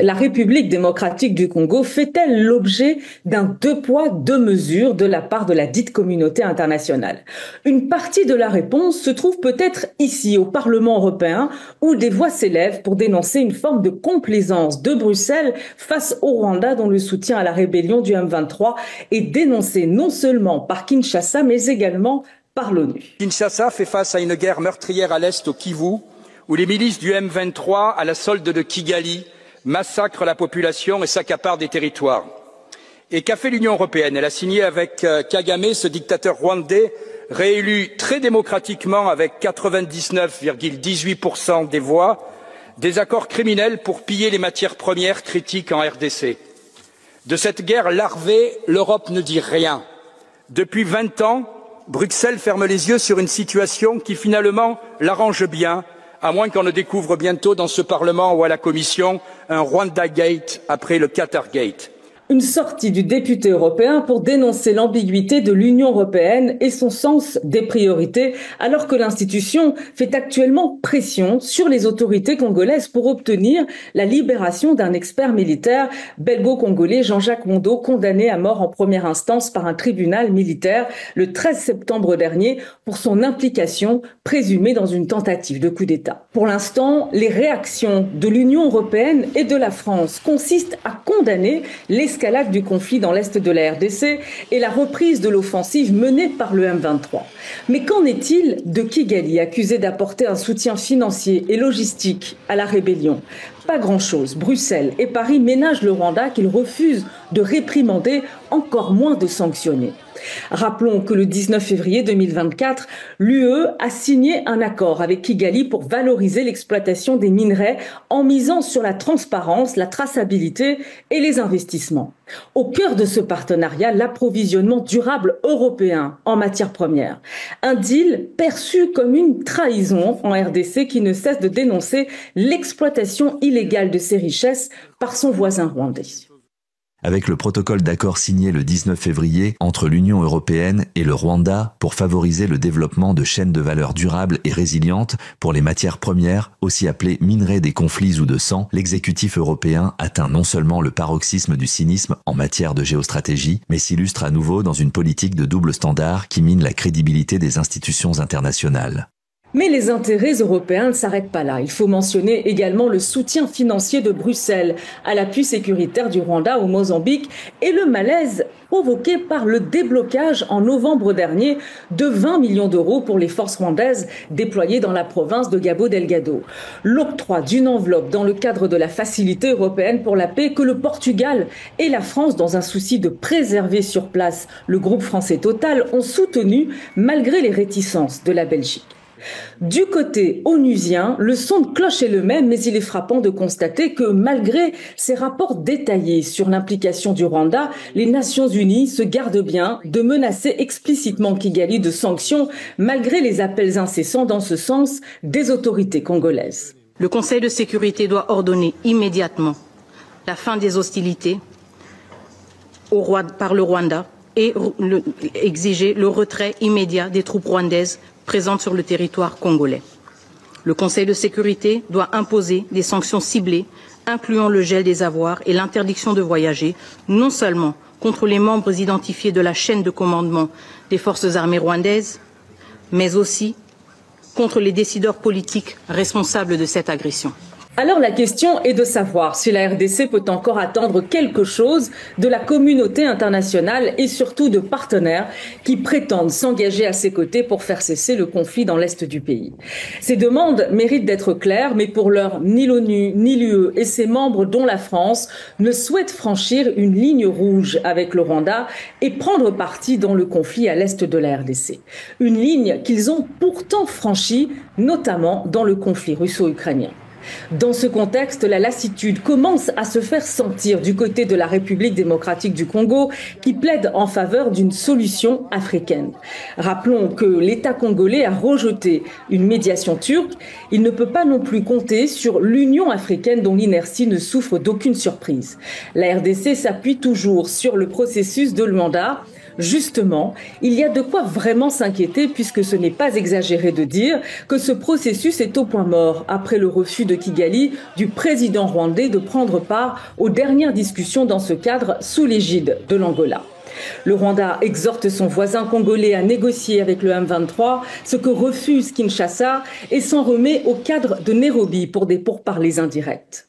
La République démocratique du Congo fait-elle l'objet d'un deux poids, deux mesures de la part de la dite communauté internationale? Une partie de la réponse se trouve peut-être ici, au Parlement européen, où des voix s'élèvent pour dénoncer une forme de complaisance de Bruxelles face au Rwanda, dont le soutien à la rébellion du M23 est dénoncé non seulement par Kinshasa, mais également par l'ONU. Kinshasa fait face à une guerre meurtrière à l'est, au Kivu, où les milices du M23, à la solde de Kigali, massacre la population et s'accapare des territoires. Et qu'a fait l'Union européenne? Elle a signé avec Kagame, ce dictateur rwandais, réélu très démocratiquement avec 99,18% des voix, des accords criminels pour piller les matières premières critiques en RDC. De cette guerre larvée, l'Europe ne dit rien. Depuis 20 ans, Bruxelles ferme les yeux sur une situation qui finalement l'arrange bien, à moins qu'on ne découvre bientôt dans ce Parlement ou à la Commission un Rwanda Gate après le Qatar Gate. Une sortie du député européen pour dénoncer l'ambiguïté de l'Union européenne et son sens des priorités, alors que l'institution fait actuellement pression sur les autorités congolaises pour obtenir la libération d'un expert militaire belgo-congolais, Jean-Jacques Mondo, condamné à mort en première instance par un tribunal militaire le 13 septembre dernier pour son implication présumée dans une tentative de coup d'État. Pour l'instant, les réactions de l'Union européenne et de la France consistent à condamner l'escalade du conflit dans l'est de la RDC et la reprise de l'offensive menée par le M23. Mais qu'en est-il de Kigali, accusé d'apporter un soutien financier et logistique à la rébellion? Pas grand-chose. Bruxelles et Paris ménagent le Rwanda qu'ils refusent de réprimander, encore moins de sanctionner. Rappelons que le 19 février 2024, l'UE a signé un accord avec Kigali pour valoriser l'exploitation des minerais en misant sur la transparence, la traçabilité et les investissements. Au cœur de ce partenariat, l'approvisionnement durable européen en matières premières. Un deal perçu comme une trahison en RDC qui ne cesse de dénoncer l'exploitation illégale de ses richesses par son voisin rwandais. Avec le protocole d'accord signé le 19 février entre l'Union européenne et le Rwanda pour favoriser le développement de chaînes de valeur durables et résilientes pour les matières premières, aussi appelées minerais des conflits ou de sang, l'exécutif européen atteint non seulement le paroxysme du cynisme en matière de géostratégie, mais s'illustre à nouveau dans une politique de double standard qui mine la crédibilité des institutions internationales. Mais les intérêts européens ne s'arrêtent pas là. Il faut mentionner également le soutien financier de Bruxelles à l'appui sécuritaire du Rwanda au Mozambique et le malaise provoqué par le déblocage en novembre dernier de 20 millions d'euros pour les forces rwandaises déployées dans la province de Cabo Delgado. L'octroi d'une enveloppe dans le cadre de la Facilité européenne pour la paix que le Portugal et la France, dans un souci de préserver sur place le groupe français Total, ont soutenu malgré les réticences de la Belgique. Du côté onusien, le son de cloche est le même, mais il est frappant de constater que malgré ces rapports détaillés sur l'implication du Rwanda, les Nations Unies se gardent bien de menacer explicitement Kigali de sanctions, malgré les appels incessants dans ce sens des autorités congolaises. Le Conseil de sécurité doit ordonner immédiatement la fin des hostilités par le Rwanda et exiger le retrait immédiat des troupes rwandaises présentes sur le territoire congolais. Le Conseil de sécurité doit imposer des sanctions ciblées, incluant le gel des avoirs et l'interdiction de voyager, non seulement contre les membres identifiés de la chaîne de commandement des forces armées rwandaises, mais aussi contre les décideurs politiques responsables de cette agression. Alors la question est de savoir si la RDC peut encore attendre quelque chose de la communauté internationale et surtout de partenaires qui prétendent s'engager à ses côtés pour faire cesser le conflit dans l'est du pays. Ces demandes méritent d'être claires, mais pour l'heure, ni l'ONU, ni l'UE et ses membres, dont la France, ne souhaitent franchir une ligne rouge avec le Rwanda et prendre parti dans le conflit à l'est de la RDC. Une ligne qu'ils ont pourtant franchie, notamment dans le conflit russo-ukrainien. Dans ce contexte, la lassitude commence à se faire sentir du côté de la République démocratique du Congo qui plaide en faveur d'une solution africaine. Rappelons que l'État congolais a rejeté une médiation turque. Il ne peut pas non plus compter sur l'Union africaine dont l'inertie ne souffre d'aucune surprise. La RDC s'appuie toujours sur le processus de Luanda. Justement, il y a de quoi vraiment s'inquiéter puisque ce n'est pas exagéré de dire que ce processus est au point mort après le refus de Kigali du président rwandais de prendre part aux dernières discussions dans ce cadre sous l'égide de l'Angola. Le Rwanda exhorte son voisin congolais à négocier avec le M23, ce que refuse Kinshasa, et s'en remet au cadre de Nairobi pour des pourparlers indirects.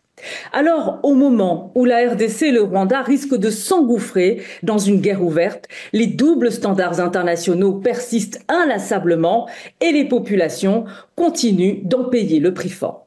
Alors, au moment où la RDC et le Rwanda risquent de s'engouffrer dans une guerre ouverte, les doubles standards internationaux persistent inlassablement et les populations continuent d'en payer le prix fort.